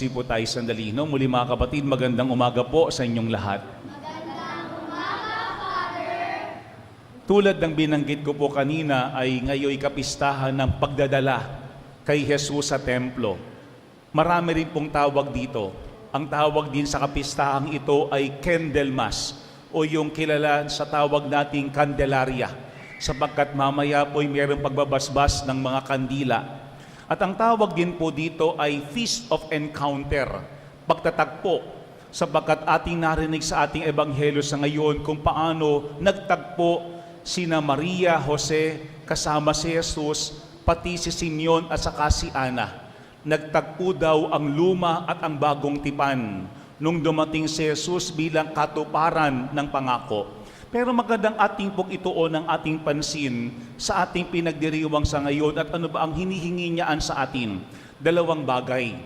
Magsipo tayo sandali, no? Muli mga kapatid, magandang umaga po sa inyong lahat. Tulad ng binanggit ko po kanina ay ngayon kapistahan ng pagdadala kay Jesus sa templo. Marami rin pong tawag dito. Ang tawag din sa kapistahang ito ay Candlemas o yung kilala sa tawag nating Candelaria, sapagkat mamaya po ay mayroong pagbabasbas ng mga kandila. At ang tawag din po dito ay Feast of Encounter, pagtatagpo, sapagkat ating narinig sa ating ebanghelyo sa ngayon kung paano nagtagpo sina Maria, Jose, kasama si Jesus, pati si Simeon at saka si Ana. Nagtagpo daw ang luma at ang bagong tipan nung dumating si Jesus bilang katuparan ng pangako. Pero magandang ating pong ituon ang ating pansin sa ating pinagdiriwang sa ngayon at ano ba ang hinihingi niyaan sa atin. Dalawang bagay.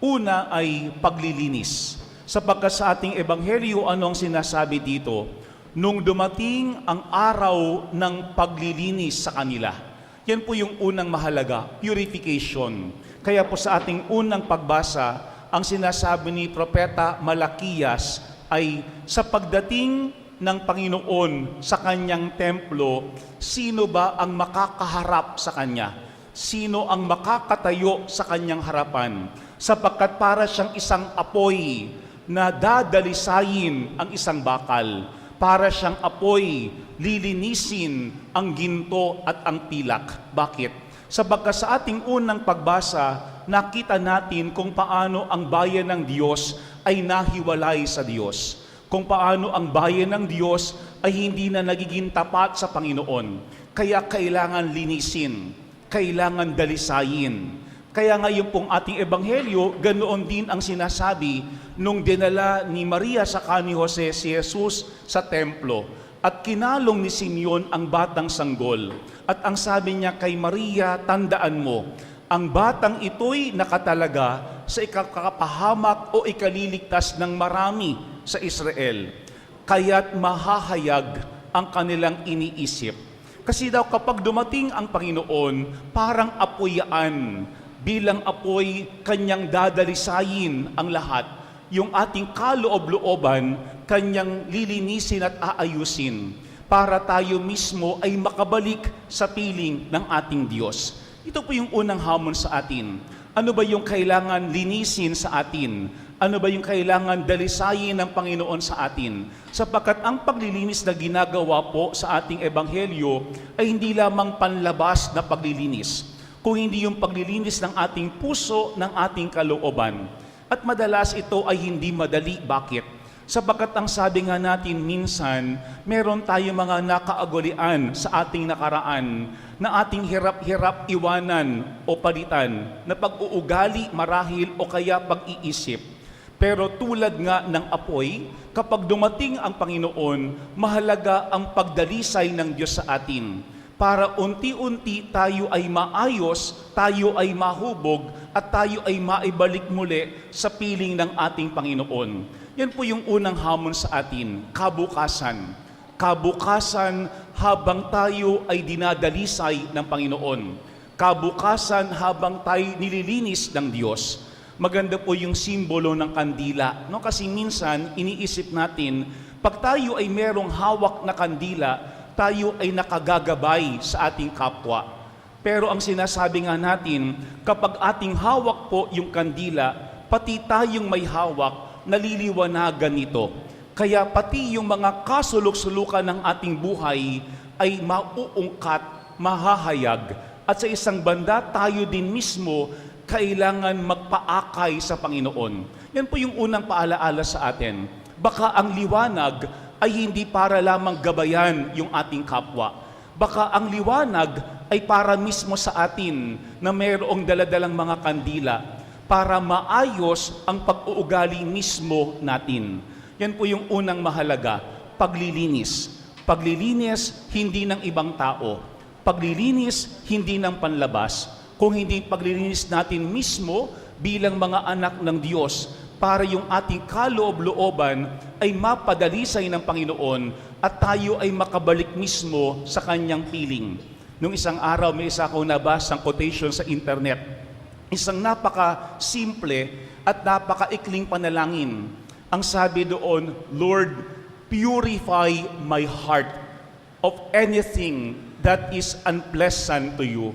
Una ay paglilinis. Sapagkat sa ating ebanghelyo, ano ang sinasabi dito? Nung dumating ang araw ng paglilinis sa kanila. Yan po yung unang mahalaga, purification. Kaya po sa ating unang pagbasa, ang sinasabi ni Propeta Malakias ay sa pagdating ng Panginoon sa kanyang templo, sino ba ang makakaharap sa kanya? Sino ang makakatayo sa kanyang harapan? Sapagkat para siyang isang apoy na dadalisayin ang isang bakal. Para siyang apoy, lilinisin ang ginto at ang pilak. Bakit? Sapagkat sa ating unang pagbasa, nakita natin kung paano ang bayan ng Diyos ay nahiwalay sa Diyos. Kung paano ang bayan ng Diyos ay hindi na nagiging tapat sa Panginoon. Kaya kailangan linisin, kailangan dalisayin. Kaya ngayon pong ating ebanghelyo, ganoon din ang sinasabi nung dinala ni Maria saka ni Jose si Jesus sa templo. At kinalong ni Simeon ang batang sanggol. At ang sabi niya kay Maria, tandaan mo, ang batang ito'y nakatalaga sa ikakapahamak o ikaliligtas ng marami sa Israel. Kaya't mahahayag ang kanilang iniisip. Kasi daw kapag dumating ang Panginoon, parang apoyaan. Bilang apoy, kanyang dadalisayin ang lahat. Yung ating kaloob-looban, kanyang lilinisin at aayusin para tayo mismo ay makabalik sa piling ng ating Diyos. Ito po yung unang hamon sa atin. Ano ba yung kailangan linisin sa atin? Ano ba yung kailangan dalisayin ng Panginoon sa atin? Sapagkat ang paglilinis na ginagawa po sa ating ebanghelyo ay hindi lamang panlabas na paglilinis, kung hindi yung paglilinis ng ating puso, ng ating kalooban. At madalas ito ay hindi madali. Bakit? Sapagkat ang sabi nga natin minsan, meron tayong mga nakaagalian sa ating nakaraan na ating hirap-hirap iwanan o palitan na pag-uugali marahil o kaya pag-iisip. Pero tulad nga ng apoy, kapag dumating ang Panginoon, mahalaga ang pagdalisay ng Diyos sa atin para unti-unti tayo ay maayos, tayo ay mahubog, at tayo ay maibalik muli sa piling ng ating Panginoon. Yan po yung unang hamon sa atin, kabukasan. Kabukasan habang tayo ay dinadalisay ng Panginoon. Kabukasan habang tayo nililinis ng Diyos. Maganda po yung simbolo ng kandila. No? Kasi minsan, iniisip natin, pag tayo ay merong hawak na kandila, tayo ay nakagagabay sa ating kapwa. Pero ang sinasabi nga natin, kapag ating hawak po yung kandila, pati tayong may hawak, naliliwanagan nito. Kaya pati yung mga kasulok-sulukan ng ating buhay ay mauungkat, mahahayag. At sa isang banda, tayo din mismo kailangan magpaakay sa Panginoon. Yan po yung unang paalaala sa atin. Baka ang liwanag ay hindi para lamang gabayan yung ating kapwa. Baka ang liwanag ay para mismo sa atin na mayroong daladalang mga kandila para maayos ang pag-uugali mismo natin. Yan po yung unang mahalaga, paglilinis. Paglilinis hindi ng ibang tao. Paglilinis hindi ng panlabas. Kung hindi paglilinis natin mismo bilang mga anak ng Diyos para yung ating kaloob-looban ay mapadalisay ng Panginoon at tayo ay makabalik mismo sa kanyang piling. Nung isang araw, may isa akong nabasang quotation sa internet. Isang napaka-simple at napaka-ikling panalangin. Ang sabi doon, Lord, purify my heart of anything that is unpleasant to you.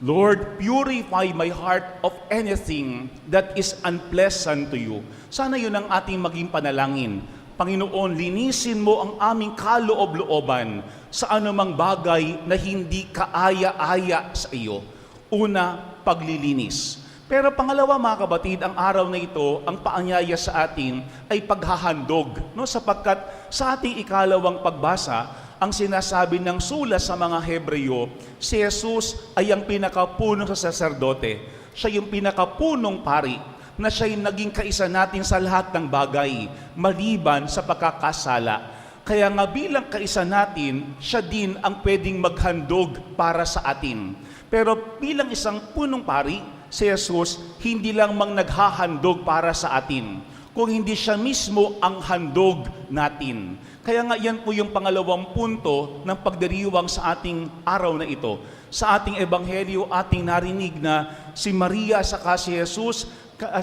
Lord, purify my heart of anything that is unpleasant to you. Sana yun ang ating maging panalangin. Panginoon, linisin mo ang aming kaloob-looban sa anumang bagay na hindi kaaya-aya sa iyo. Una, paglilinis. Pero pangalawa, mga kapatid, ang araw na ito, ang paanyaya sa atin ay paghahandog. No? Sapagkat sa ating ikalawang pagbasa, ang sinasabi ng sulat sa mga Hebreo, si Jesus ay ang pinakapunong saserdote. Siya yung pinakapunong pari na siya'y naging kaisa natin sa lahat ng bagay, maliban sa pagkakasala. Kaya nga bilang kaisa natin, siya din ang pwedeng maghandog para sa atin. Pero bilang isang punong pari, si Jesus hindi lang mang naghahandog para sa atin, kung hindi siya mismo ang handog natin. Kaya nga yan po yung pangalawang punto ng pagdiriwang sa ating araw na ito. Sa ating ebanghelyo, ating narinig na si Maria saka si Jesus,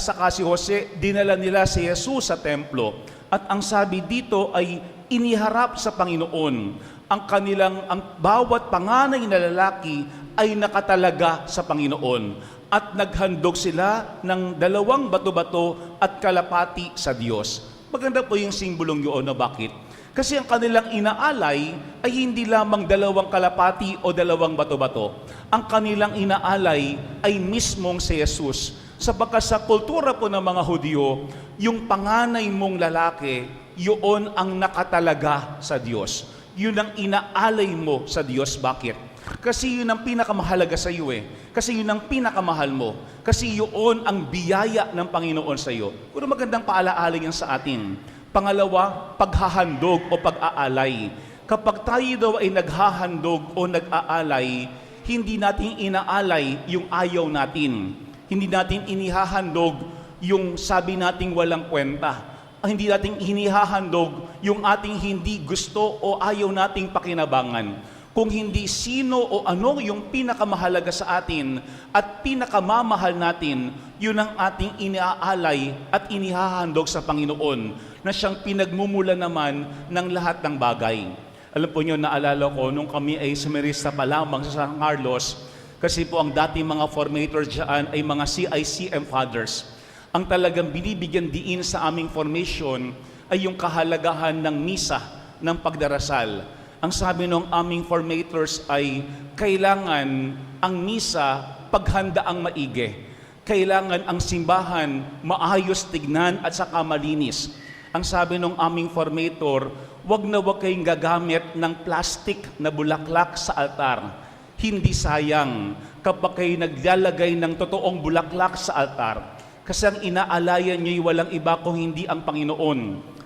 saka si Jose, dinala nila si Jesus sa templo. At ang sabi dito ay iniharap sa Panginoon. Ang bawat panganay na lalaki ay nakatalaga sa Panginoon. At naghandog sila ng 2 bato-bato at kalapati sa Diyos. Maganda po yung simbolong yun, no? Bakit? Kasi ang kanilang inaalay ay hindi lamang 2 kalapati o 2 bato-bato. Ang kanilang inaalay ay mismong si Jesus. Sapagkat sa kultura po ng mga Hudyo, yung panganay mong lalaki, yun ang nakatalaga sa Diyos. Yun ang inaalay mo sa Diyos. Bakit? Kasi yun ang pinakamahalaga sa iyo eh. Kasi yun ang pinakamahal mo. Kasi yun ang biyaya ng Panginoon sa iyo. Pero magandang paalaala yan sa atin. Pangalawa, paghahandog o pag-aalay. Kapag tayo daw ay naghahandog o nag-aalay, hindi natin inaalay yung ayaw natin. Hindi natin inihahandog yung sabi nating walang kwenta. Hindi natin inihahandog yung ating hindi gusto o ayaw nating pakinabangan. Kung hindi sino o ano yung pinakamahalaga sa atin at pinakamamahal natin, yun ang ating iniaalay at inihahandog sa Panginoon na siyang pinagmumula naman ng lahat ng bagay. Alam po nyo, naalala ko, nung kami ay sumirista pa lamang sa San Carlos, kasi po ang dating mga formators dyan ay mga CICM fathers. Ang talagang binibigyan diin sa aming formation ay yung kahalagahan ng misa, ng pagdarasal. Ang sabi ng aming formators ay kailangan ang misa paghandaang maigi. Kailangan ang simbahan maayos tignan at saka malinis. Ang sabi ng aming formator, wag kayong gagamit ng plastic na bulaklak sa altar. Hindi sayang kapag kayo naglalagay ng totoong bulaklak sa altar. Kasi ang inaalayan nyo'y walang iba kung hindi ang Panginoon.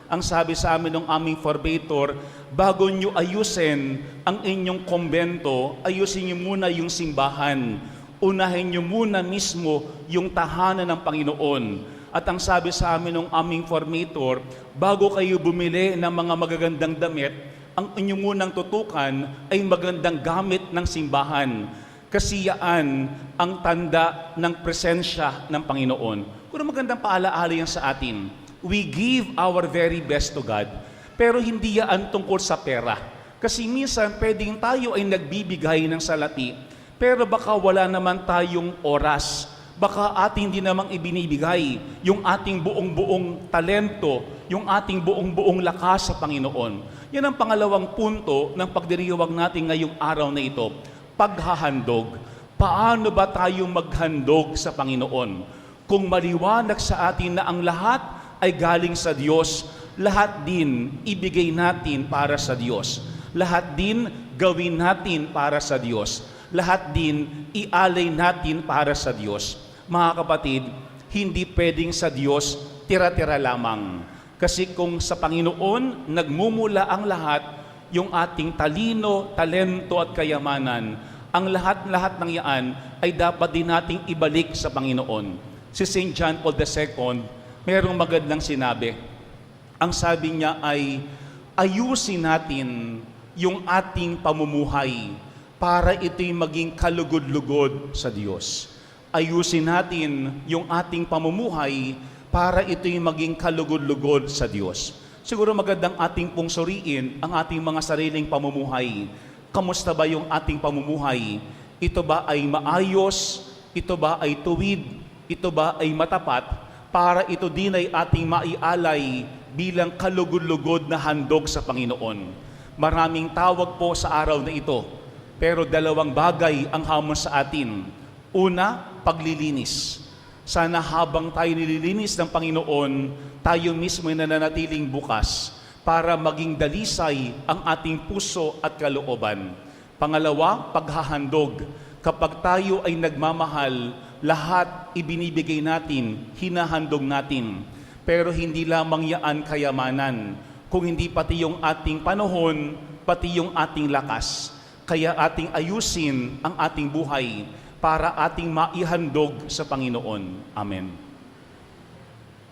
Ang sabi sa amin ng aming formator, bago nyo ayusin ang inyong kumbento, ayusin nyo muna yung simbahan. Unahin nyo muna mismo yung tahanan ng Panginoon. At ang sabi sa amin ng aming formator, bago kayo bumili ng mga magagandang damit, ang inyong munang tutukan ay magandang gamit ng simbahan. Kasi yan ang tanda ng presensya ng Panginoon. Kung magandang paalaala yan sa atin, we give our very best to God, pero hindi yan tungkol sa pera. Kasi minsan, pwedeng tayo ay nagbibigay ng salati, pero baka wala naman tayong oras. Baka ating din namang ibinibigay yung ating buong-buong talento, yung ating buong-buong lakas sa Panginoon. Yan ang pangalawang punto ng pagdiriwang natin ngayong araw na ito, paghahandog. Paano ba tayo maghandog sa Panginoon? Kung maliwanag sa atin na ang lahat ay galing sa Diyos, lahat din ibigay natin para sa Diyos. Lahat din gawin natin para sa Diyos. Lahat din ialay natin para sa Diyos. Mga kapatid, hindi pwedeng sa Diyos tira-tira lamang. Kasi kung sa Panginoon nagmumula ang lahat, yung ating talino, talento at kayamanan, ang lahat-lahat ng iyan ay dapat din nating ibalik sa Panginoon. Si St. John Paul II, mayroong magandang sinabi. Ang sabi niya ay, ayusin natin yung ating pamumuhay para ito'y maging kalugod-lugod sa Diyos. ayusin natin yung ating pamumuhay para ito'y maging kalugod-lugod sa Diyos. Siguro magandang ating pong suriin ang ating mga sariling pamumuhay. Kamusta ba yung ating pamumuhay? Ito ba ay maayos? Ito ba ay tuwid? Ito ba ay matapat? Para ito din ay ating maialay bilang kalugod-lugod na handog sa Panginoon. Maraming tawag po sa araw na ito, pero dalawang bagay ang hamon sa atin. Una, paglilinis. Sana habang tayo nililinis ng Panginoon, tayo mismo ay nananatiling bukas para maging dalisay ang ating puso at kalooban. Pangalawa, paghahandog. Kapag tayo ay nagmamahal, lahat ibinibigay natin, hinahandog natin. Pero hindi lamang yaan kayamanan, kung hindi pati yung ating panahon, pati yung ating lakas. Kaya ating ayusin ang ating buhay para ating maihandog sa Panginoon. Amen.